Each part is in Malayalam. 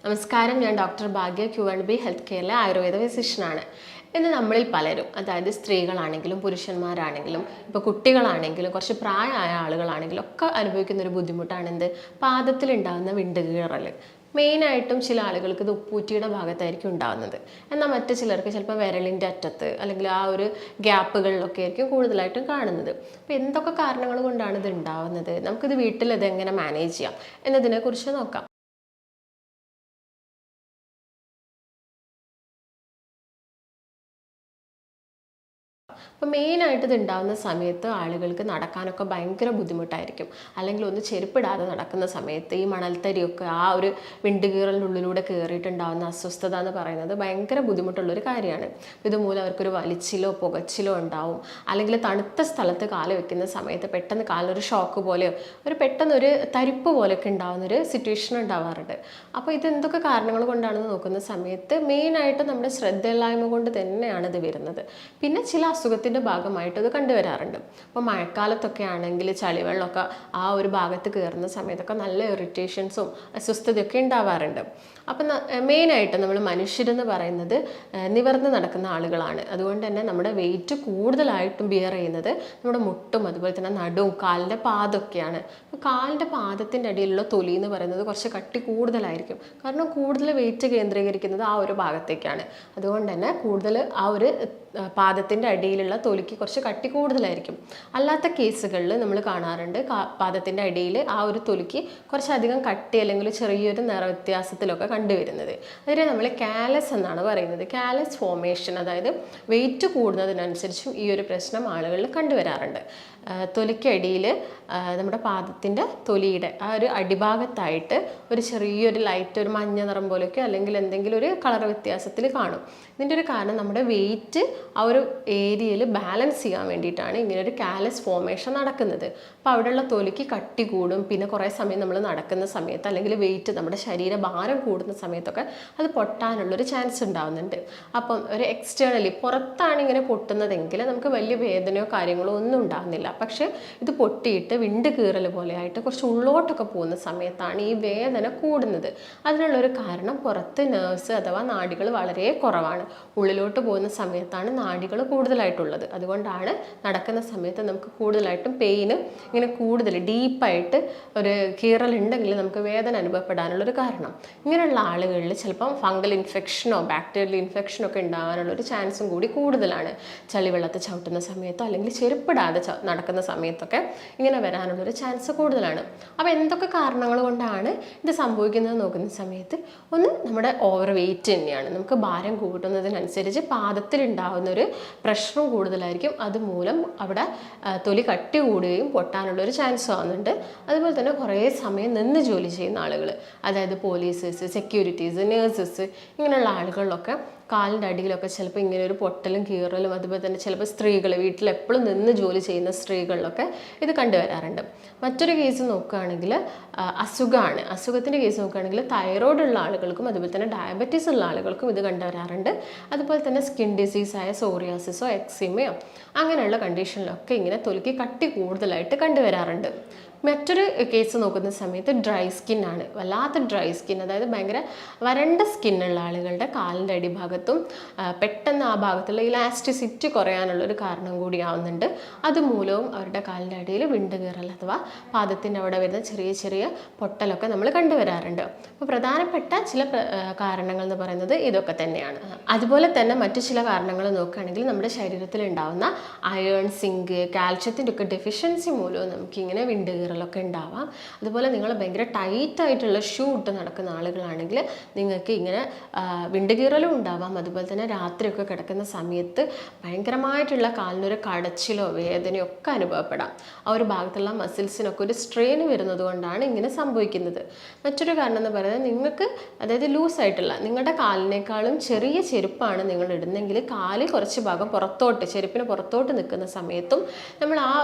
നമസ്കാരം, ഞാൻ ഡോക്ടർ ഭാഗ്യ Q&B ഹെൽത്ത് കെയറിലെ ആയുർവേദ ഫിസിഷ്യനാണ്. ഇന്ന് നമ്മളിൽ പലരും, അതായത് സ്ത്രീകളാണെങ്കിലും പുരുഷന്മാരാണെങ്കിലും ഇപ്പോൾ കുട്ടികളാണെങ്കിലും കുറച്ച് പ്രായമായ ആളുകളാണെങ്കിലും ഒക്കെ അനുഭവിക്കുന്ന ഒരു ബുദ്ധിമുട്ടാണ് എന്ത്, പാദത്തിലുണ്ടാകുന്ന വിണ്ടുകീറൽ. മെയിനായിട്ടും ചില ആളുകൾക്ക് ഇത് ഉപ്പൂറ്റിയുടെ ഭാഗത്തായിരിക്കും ഉണ്ടാകുന്നത്. എന്നാൽ മറ്റു ചിലർക്ക് ചിലപ്പോൾ വിരലിൻ്റെ അറ്റത്ത് അല്ലെങ്കിൽ ആ ഒരു ഗ്യാപ്പുകളിലൊക്കെ ആയിരിക്കും കൂടുതലായിട്ടും കാണുന്നത്. അപ്പോൾ എന്തൊക്കെ കാരണങ്ങൾ കൊണ്ടാണ് ഇത് ഉണ്ടാവുന്നത്, നമുക്കിത് വീട്ടിൽ ഇതെങ്ങനെ മാനേജ് ചെയ്യാം എന്നതിനെക്കുറിച്ച് നോക്കാം. അപ്പോൾ മെയിനായിട്ട് ഇത് ഉണ്ടാകുന്ന സമയത്ത് ആളുകൾക്ക് നടക്കാനൊക്കെ ഭയങ്കര ബുദ്ധിമുട്ടായിരിക്കും. അല്ലെങ്കിൽ ഒന്ന് ചെരുപ്പിടാതെ നടക്കുന്ന സമയത്ത് ഈ മണൽത്തരിയൊക്കെ ആ ഒരു വിണ്ടുകീറലിൻ്റെ ഉള്ളിലൂടെ കയറിയിട്ടുണ്ടാകുന്ന അസ്വസ്ഥത എന്ന് പറയുന്നത് ഭയങ്കര ബുദ്ധിമുട്ടുള്ളൊരു കാര്യമാണ്. ഇതുമൂലം അവർക്കൊരു വലിച്ചിലോ പുകച്ചിലോ ഉണ്ടാവും. അല്ലെങ്കിൽ തണുത്ത സ്ഥലത്ത് കാല് വെക്കുന്ന സമയത്ത് പെട്ടെന്ന് കാലിനൊരു ഷോക്ക് പോലെയോ പെട്ടെന്നൊരു തരിപ്പ് പോലെയൊക്കെ ഉണ്ടാകുന്നൊരു സിറ്റുവേഷൻ ഉണ്ടാവാറുണ്ട്. അപ്പോൾ ഇത് എന്തൊക്കെ കാരണങ്ങൾ കൊണ്ടാണെന്ന് നോക്കുന്ന സമയത്ത് മെയിനായിട്ട് നമ്മുടെ ശ്രദ്ധയില്ലായ്മ കൊണ്ട് തന്നെയാണ് ഇത് വരുന്നത്. പിന്നെ ചില അസുഖത്തിൻ്റെ ഭാഗമായിട്ട് ഇത് കണ്ടുവരാറുണ്ട്. അപ്പോൾ മഴക്കാലത്തൊക്കെ ആണെങ്കിൽ ചളിവെള്ളമൊക്കെ ആ ഒരു ഭാഗത്ത് കയറുന്ന സമയത്തൊക്കെ നല്ല ഇറിറ്റേഷൻസും അസ്വസ്ഥതയൊക്കെ ഉണ്ടാവാറുണ്ട്. അപ്പം മെയിനായിട്ട് നമ്മൾ മനുഷ്യരെന്ന് പറയുന്നത് നിവർന്ന് നടക്കുന്ന ആളുകളാണ്. അതുകൊണ്ട് തന്നെ നമ്മുടെ വെയിറ്റ് കൂടുതലായിട്ടും ബിയർ ചെയ്യുന്നത് നമ്മുടെ മുട്ടും അതുപോലെ തന്നെ നടുവും കാലിൻ്റെ പാദമൊക്കെയാണ്. അപ്പോൾ കാലിൻ്റെ പാദത്തിൻ്റെ അടിയിലുള്ള തൊലി എന്ന് പറയുന്നത് കുറച്ച് കട്ടി കൂടുതലായിരിക്കും. കാരണം കൂടുതൽ വെയിറ്റ് കേന്ദ്രീകരിക്കുന്നത് ആ ഒരു ഭാഗത്തേക്കാണ്. അതുകൊണ്ട് തന്നെ കൂടുതൽ ആ ഒരു പാദത്തിൻ്റെ അടിയിലുള്ള തൊലിക്ക് കുറച്ച് കട്ടി കൂടുതലായിരിക്കും. അല്ലാത്ത കേസുകളിൽ നമ്മൾ കാണാറുണ്ട് പാദത്തിൻ്റെ അടിയിൽ ആ ഒരു തൊലിക്ക് കുറച്ചധികം കട്ടി അല്ലെങ്കിൽ ചെറിയൊരു നിറവ്യത്യാസത്തിലൊക്കെ കണ്ടുവരുന്നത്. അതിനെ നമ്മൾ കാലസ് എന്നാണ് പറയുന്നത്. കാലസ് ഫോർമേഷൻ, അതായത് വെയിറ്റ് കൂടുന്നതിനനുസരിച്ചും ഈ ഒരു പ്രശ്നം ആളുകളിൽ കണ്ടുവരാറുണ്ട്. തൊലിക്കടിയിൽ നമ്മുടെ പാദത്തിൻ്റെ തൊലിയുടെ ആ ഒരു അടിഭാഗത്തായിട്ട് ഒരു ചെറിയൊരു ലൈറ്റ്, ഒരു മഞ്ഞ നിറം പോലെയൊക്കെ അല്ലെങ്കിൽ എന്തെങ്കിലും ഒരു കളർ വ്യത്യാസത്തിൽ കാണും. ഇതിൻ്റെ ഒരു കാരണം നമ്മുടെ വെയിറ്റ് ആ ഒരു ഏരിയയിൽ ബാലൻസ് ചെയ്യാൻ വേണ്ടിയിട്ടാണ് ഇങ്ങനൊരു കാലസ് ഫോർമേഷൻ നടക്കുന്നത്. അപ്പോൾ അവിടെയുള്ള തൊലിക്ക് കട്ടി കൂടും. പിന്നെ കുറേ സമയം നമ്മൾ നടക്കുന്ന സമയത്ത് അല്ലെങ്കിൽ വെയിറ്റ് നമ്മുടെ ശരീരഭാരം കൂടുന്ന സമയത്തൊക്കെ അത് പൊട്ടാനുള്ളൊരു ചാൻസ് ഉണ്ടാകുന്നുണ്ട്. അപ്പം ഒരു എക്സ്റ്റേണലി പുറത്താണ് ഇങ്ങനെ പൊട്ടുന്നതെങ്കിൽ നമുക്ക് വലിയ വേദനയോ കാര്യങ്ങളോ ഒന്നും ഉണ്ടാകുന്നില്ല. പക്ഷേ ഇത് പൊട്ടിയിട്ട് വിണ്ട് കീറൽ പോലെയായിട്ട് കുറച്ച് ഉള്ളോട്ടൊക്കെ പോകുന്ന സമയത്താണ് ഈ വേദന കൂടുന്നത്. അതിനുള്ളൊരു കാരണം പുറത്ത് നെർവ്സ് അഥവാ നാഡികൾ വളരെ കുറവാണ്. ഉള്ളിലോട്ട് പോകുന്ന സമയത്താണ് നാഡികൾ കൂടുതലായിട്ടുള്ളത്. അതുകൊണ്ടാണ് നടക്കുന്ന സമയത്ത് നമുക്ക് കൂടുതലായിട്ടും പെയിന് ഇങ്ങനെ കൂടുതൽ ഡീപ്പായിട്ട് ഒരു കീറലുണ്ടെങ്കിൽ നമുക്ക് വേദന അനുഭവപ്പെടാനുള്ളൊരു കാരണം. ഇങ്ങനെയുള്ള ആളുകളിൽ ചിലപ്പം ഫംഗൽ ഇൻഫെക്ഷനോ ബാക്ടീരിയൽ ഇൻഫെക്ഷനോ ഒക്കെ ഉണ്ടാകാനുള്ളൊരു ചാൻസും കൂടി കൂടുതലാണ്. ചളിവെള്ളത്തിൽ ചവിട്ടുന്ന സമയത്തോ അല്ലെങ്കിൽ ചെരുപ്പിടാതെ നടക്കുന്ന സമയത്തൊക്കെ ഇങ്ങനെ വരാനുള്ളൊരു ചാൻസ് കൂടുതലാണ്. അപ്പോൾ എന്തൊക്കെ കാരണങ്ങൾ കൊണ്ടാണ് ഇത് സംഭവിക്കുന്നത് നോക്കുന്ന സമയത്ത് ഒന്ന് നമ്മുടെ ഓവർ വെയിറ്റ് തന്നെയാണ്. നമുക്ക് ഭാരം കൂട്ടുന്നതിനനുസരിച്ച് പാദത്തിലുണ്ടാകുന്നൊരു പ്രഷറും കൂടുതലായിരിക്കും. അതുമൂലം അവിടെ തൊലി കട്ടി കൂടുകയും പൊട്ടാനുള്ളൊരു ചാൻസ് ആവുന്നുണ്ട്. അതുപോലെ തന്നെ കുറേ സമയം നിന്ന് ജോലി ചെയ്യുന്ന ആളുകൾ, അതായത് പോലീസേഴ്സ്, സെക്യൂരിറ്റീസ്, നേഴ്സസ്, ഇങ്ങനെയുള്ള ആളുകളിലൊക്കെ കാലിൻ്റെ അടിയിലൊക്കെ ചിലപ്പോൾ ഇങ്ങനെ ഒരു പൊട്ടലും കീറലും, അതുപോലെ തന്നെ ചിലപ്പോൾ സ്ത്രീകൾ വീട്ടിൽ എപ്പോഴും നിന്ന് ജോലി ചെയ്യുന്ന സ്ത്രീകളിലൊക്കെ ഇത് കണ്ടുവരാറുണ്ട്. മറ്റൊരു കേസ് നോക്കുകയാണെങ്കിൽ അസുഖമാണ്. അസുഖത്തിൻ്റെ കേസ് നോക്കുകയാണെങ്കിൽ തൈറോയ്ഡ് ഉള്ള ആളുകൾക്കും അതുപോലെ തന്നെ ഡയബറ്റീസ് ഉള്ള ആളുകൾക്കും ഇത് കണ്ടുവരാറുണ്ട്. അതുപോലെ തന്നെ സ്കിൻ ഡിസീസായ സോറിയാസിസോ എക്സിമയോ അങ്ങനെയുള്ള കണ്ടീഷനിലൊക്കെ ഇങ്ങനെ തൊലിക്ക് കട്ടി കൂടുതലായിട്ട് കണ്ടുവരാറുണ്ട്. മറ്റൊരു കേസ് നോക്കുന്ന സമയത്ത് ഡ്രൈ സ്കിന്നാണ്. വല്ലാത്ത ഡ്രൈ സ്കിൻ, അതായത് ഭയങ്കര വരണ്ട സ്കിന്നുള്ള ആളുകളുടെ കാലിൻ്റെ അടിഭാഗത്തും പെട്ടെന്ന് ആ ഭാഗത്തുള്ള ഇലാസ്റ്റിസിറ്റി കുറയാനുള്ളൊരു കാരണം കൂടിയാവുന്നുണ്ട്. അതുമൂലവും അവരുടെ കാലിൻ്റെ അടിയിൽ വിണ്ടുകീറൽ അഥവാ പാദത്തിൻ്റെ അവിടെ വരുന്ന ചെറിയ ചെറിയ പൊട്ടലൊക്കെ നമ്മൾ കണ്ടുവരാറുണ്ട്. അപ്പോൾ പ്രധാനപ്പെട്ട ചില കാരണങ്ങൾ എന്ന് പറയുന്നത് ഇതൊക്കെ തന്നെയാണ്. അതുപോലെ തന്നെ മറ്റു ചില കാരണങ്ങൾ നോക്കുകയാണെങ്കിൽ നമ്മുടെ ശരീരത്തിൽ ഉണ്ടാകുന്ന അയേൺ, സിങ്ക്, കാൽഷ്യത്തിൻ്റെ ഒക്കെ ഡെഫിഷ്യൻസി മൂലവും നമുക്കിങ്ങനെ വിണ്ടുകീറലൊക്കെ ഉണ്ടാവാം. അതുപോലെ നിങ്ങൾ ഭയങ്കര ടൈറ്റായിട്ടുള്ള ഷൂ ഇട്ട് നടക്കുന്ന ആളുകളാണെങ്കിൽ നിങ്ങൾക്ക് ഇങ്ങനെ വിണ്ടുകീറലും ഉണ്ടാവാം. അതുപോലെ തന്നെ രാത്രിയൊക്കെ കിടക്കുന്ന സമയത്ത് ഭയങ്കരമായിട്ടുള്ള കാലിനൊരു കടച്ചിലോ വേദനയോ ഒക്കെ അനുഭവപ്പെടാം. ആ ഒരു ഭാഗത്തുള്ള മസിൽസിനൊക്കെ ഒരു സ്ട്രെയിൻ വരുന്നത് കൊണ്ടാണ് ഇങ്ങനെ സംഭവിക്കുന്നത്. മറ്റൊരു കാരണം എന്ന് പറയുന്നത് നിങ്ങൾക്ക്, അതായത് ലൂസായിട്ടുള്ള നിങ്ങളുടെ കാലിനേക്കാളും ചെറിയ ചെരുപ്പാണ് നിങ്ങൾ ഇടുന്നെങ്കിൽ കാല് കുറച്ച് ഭാഗം പുറത്തോട്ട്, ചെരുപ്പിന് പുറത്തോട്ട് നിൽക്കുന്ന സമയത്തും നമ്മൾ ആ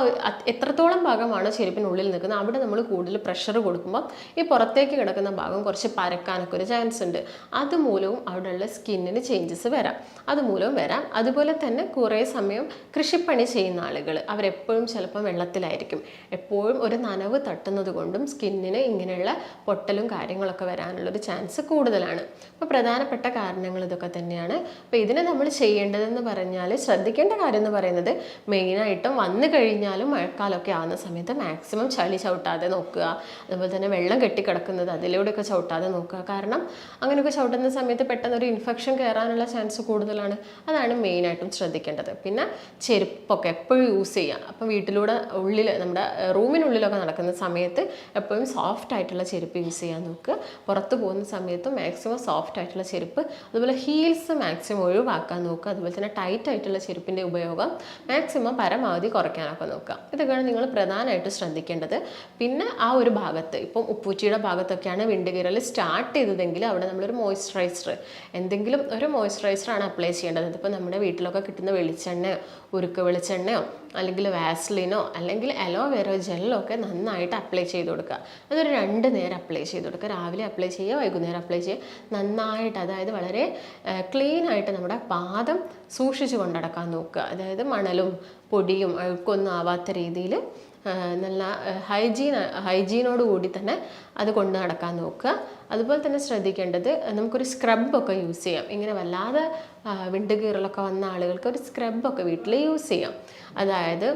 എത്രത്തോളം ഭാഗമാണോ ചെരുപ്പിനുള്ളിൽ നിൽക്കുന്നത് അവിടെ നമ്മൾ കൂടുതൽ പ്രഷർ കൊടുക്കുമ്പോൾ ഈ പുറത്തേക്ക് കിടക്കുന്ന ഭാഗം കുറച്ച് പരക്കാനൊക്കെ ഒരു ചാൻസ് ഉണ്ട്. അതുമൂലവും അവിടെയുള്ള സ്കിന്നിന് ചേഞ്ചസ് വരാം, അതുമൂലവും വരാം. അതുപോലെ തന്നെ കുറേ സമയം കൃഷിപ്പണി ചെയ്യുന്ന ആളുകൾ അവരെപ്പോഴും ചിലപ്പോൾ വെള്ളത്തിലായിരിക്കും, എപ്പോഴും ഒരു നനവ് തട്ടുന്നത് കൊണ്ടും സ്കിന്നിന് ഇങ്ങനെയുള്ള പൊട്ടലും കാര്യങ്ങളൊക്കെ വരാനുള്ളൊരു ചാൻസ് കൂടുതലാണ്. അപ്പോൾ പ്രധാനപ്പെട്ട കാരണങ്ങൾ ഇതൊക്കെ തന്നെയാണ്. അപ്പോൾ ഇതിന് നമ്മൾ ചെയ്യേണ്ടതെന്ന് പറഞ്ഞാൽ ശ്രദ്ധിക്കേണ്ട കാര്യം എന്ന് പറയുന്നത് മെയിനായിട്ടും വന്നു കഴിഞ്ഞാലും മഴക്കാലമൊക്കെ ആവുന്ന സമയത്ത് മാക്സിമം ചളി ചവിട്ടാതെ നോക്കുക. അതുപോലെ തന്നെ വെള്ളം കെട്ടിക്കിടക്കുന്നത് അതിലൂടെയൊക്കെ ചവിട്ടാതെ നോക്കുക. കാരണം അങ്ങനെയൊക്കെ ചവിട്ടുന്ന സമയത്ത് പെട്ടെന്ന് ഒരു ഇൻഫെക്ഷൻ കയറാനുള്ള ചാൻസ് കൂടുതലാണ്. അതാണ് മെയിനായിട്ടും ശ്രദ്ധിക്കേണ്ടത്. പിന്നെ ചെരുപ്പൊക്കെ എപ്പോഴും യൂസ് ചെയ്യുക. അപ്പം വീട്ടിലൂടെ ഉള്ളിൽ നമ്മുടെ റൂമിനുള്ളിലൊക്കെ നടക്കുന്ന സമയത്ത് എപ്പോഴും സോഫ്റ്റ് ആയിട്ടുള്ള ചെരുപ്പ് യൂസ് ചെയ്യാൻ നോക്കുക. പുറത്ത് പോകുന്ന സമയത്ത് മാക്സിമം സോഫ്റ്റ് ആയിട്ടുള്ള ചെരുപ്പ്, അതുപോലെ ഹീൽസ് മാക്സിമം ഒഴിവാക്കാൻ നോക്കുക. അതുപോലെ തന്നെ ടൈറ്റ് ആയിട്ടുള്ള ചെരുപ്പിൻ്റെ ഉപയോഗം മാക്സിമം പരമാവധി കുറയ്ക്കാനൊക്കെ നോക്കുക. ഇതൊക്കെയാണ് നിങ്ങൾ പ്രധാനമായിട്ട് ശ്രദ്ധിക്കേണ്ടത്. പിന്നെ ആ ഒരു ഭാഗത്ത് ഇപ്പം ഉപ്പൂറ്റിയുടെ ഭാഗത്തൊക്കെയാണ് വിണ്ടുകീറൽ സ്റ്റാർട്ട് ചെയ്തതെങ്കിൽ അവിടെ നമ്മളൊരു മോയ്സ്ചറൈസർ, എന്തെങ്കിലും ഒരു മോയ്സ്ചറൈസറാണ് അപ്ലൈ ചെയ്യേണ്ടത്. ഇതിപ്പോൾ നമ്മുടെ വീട്ടിലൊക്കെ കിട്ടുന്ന വെളിച്ചെണ്ണയോ ഉരുക്ക് വെളിച്ചെണ്ണയോ അല്ലെങ്കിൽ വാസ്ലിനോ അല്ലെങ്കിൽ അലോവേറോ ജെല്ലോ ഒക്കെ നന്നായിട്ട് അപ്ലൈ ചെയ്ത് കൊടുക്കുക. അതൊരു 2 നേരം അപ്ലൈ ചെയ്ത് കൊടുക്കുക. രാവിലെ അപ്ലൈ ചെയ്യുക, വൈകുന്നേരം അപ്ലൈ ചെയ്യുക. നന്നായിട്ട്, അതായത് വളരെ ക്ലീൻ ആയിട്ട് നമ്മുടെ പാദം സൂക്ഷിച്ച് കൊണ്ടടക്കാൻ നോക്കുക. അതായത് മണലും പൊടിയും അഴുക്കൊന്നും ആവാത്ത രീതിയിൽ നല്ല ഹൈജീനോട് കൂടി തന്നെ അത് കൊണ്ട് നടക്കാൻ നോക്കുക. അതുപോലെ തന്നെ ശ്രദ്ധിക്കേണ്ടത് നമുക്കൊരു സ്ക്രബൊക്കെ യൂസ് ചെയ്യാം. ഇങ്ങനെ വല്ലാതെ വിണ്ടുകീറലൊക്കെ വന്ന ആളുകൾക്ക് ഒരു സ്ക്രബൊക്കെ വീട്ടിൽ യൂസ് ചെയ്യാം. അതായത്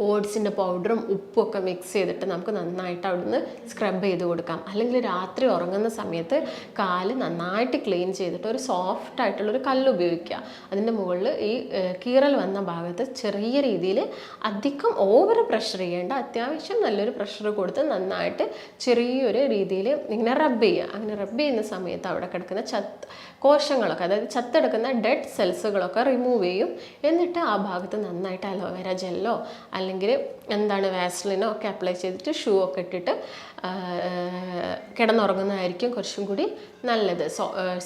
ഓട്സിൻ്റെ പൗഡറും ഉപ്പും ഒക്കെ മിക്സ് ചെയ്തിട്ട് നമുക്ക് നന്നായിട്ട് അവിടുന്ന് സ്ക്രബ് ചെയ്ത് കൊടുക്കാം. അല്ലെങ്കിൽ രാത്രി ഉറങ്ങുന്ന സമയത്ത് കാല് നന്നായിട്ട് ക്ലീൻ ചെയ്തിട്ട് ഒരു സോഫ്റ്റ് ആയിട്ടുള്ളൊരു കല്ല് ഉപയോഗിക്കുക. അതിൻ്റെ മുകളിൽ ഈ കീറൽ വന്ന ഭാഗത്ത് ചെറിയ രീതിയിൽ അധികം ഓവർ പ്രഷർ ചെയ്യേണ്ട, അത്യാവശ്യം നല്ലൊരു പ്രഷർ കൊടുത്ത് നന്നായിട്ട് ചെറിയൊരു രീതിയിൽ ഇങ്ങനെ റബ്ബ് ചെയ്യുക. അങ്ങനെ റബ്ബ് ചെയ്യുന്ന സമയത്ത് അവിടെ കിടക്കുന്ന കോശങ്ങളൊക്കെ, അതായത് ചത്തെടുക്കുന്ന ഡെഡ് സെൽസുകളൊക്കെ റിമൂവ് ചെയ്യും. എന്നിട്ട് ആ ഭാഗത്ത് നന്നായിട്ട് അലോവേര ജെല്ലോ അല്ലെങ്കിൽ വാസ്ലിനോ ഒക്കെ അപ്ലൈ ചെയ്തിട്ട് ഷൂ ഒക്കെ ഇട്ടിട്ട് കിടന്നുറങ്ങുന്നതായിരിക്കും കുറച്ചും കൂടി നല്ലത്.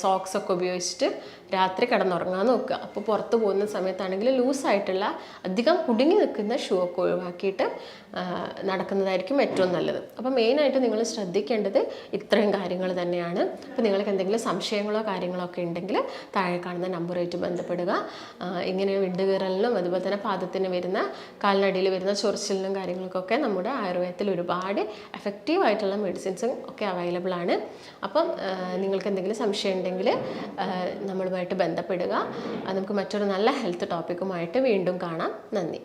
സോക്സ് ഒക്കെ ഉപയോഗിച്ചിട്ട് രാത്രി കിടന്നുറങ്ങാൻ നോക്കുക. അപ്പോൾ പുറത്ത് പോകുന്ന സമയത്താണെങ്കിൽ ലൂസായിട്ടുള്ള അധികം കുടുങ്ങി നിൽക്കുന്ന ഷൂ ഒക്കെ ഒഴിവാക്കിയിട്ട് നടക്കുന്നതായിരിക്കും ഏറ്റവും നല്ലത്. അപ്പോൾ മെയിനായിട്ട് നിങ്ങൾ ശ്രദ്ധിക്കേണ്ടത് ഇത്രയും കാര്യങ്ങൾ തന്നെയാണ്. അപ്പോൾ നിങ്ങൾക്ക് എന്തെങ്കിലും സംശയങ്ങളോ കാര്യങ്ങളോ ഒക്കെ ഉണ്ടെങ്കിൽ താഴെ കാണുന്ന നമ്പറുമായിട്ട് ബന്ധപ്പെടുക. ഇങ്ങനെ വിണ്ടുകീറലിനും അതുപോലെ തന്നെ പാദത്തിന് വരുന്ന കാലിനടിയിൽ വരുന്ന ചൊറിച്ചിലിനും കാര്യങ്ങൾക്കൊക്കെ നമ്മുടെ ആയുർവേദത്തിൽ ഒരുപാട് എഫക്റ്റീവായിട്ടുള്ള മെഡിസിൻസും ഒക്കെ അവൈലബിൾ ആണ്. അപ്പം നിങ്ങൾക്ക് എന്തെങ്കിലും സംശയം ഉണ്ടെങ്കിൽ നമ്മളുമായിട്ട് ബന്ധപ്പെടുക. നമുക്ക് മറ്റൊരു നല്ല ഹെൽത്ത് ടോപ്പിക്കുമായിട്ട് വീണ്ടും കാണാം. നന്ദി.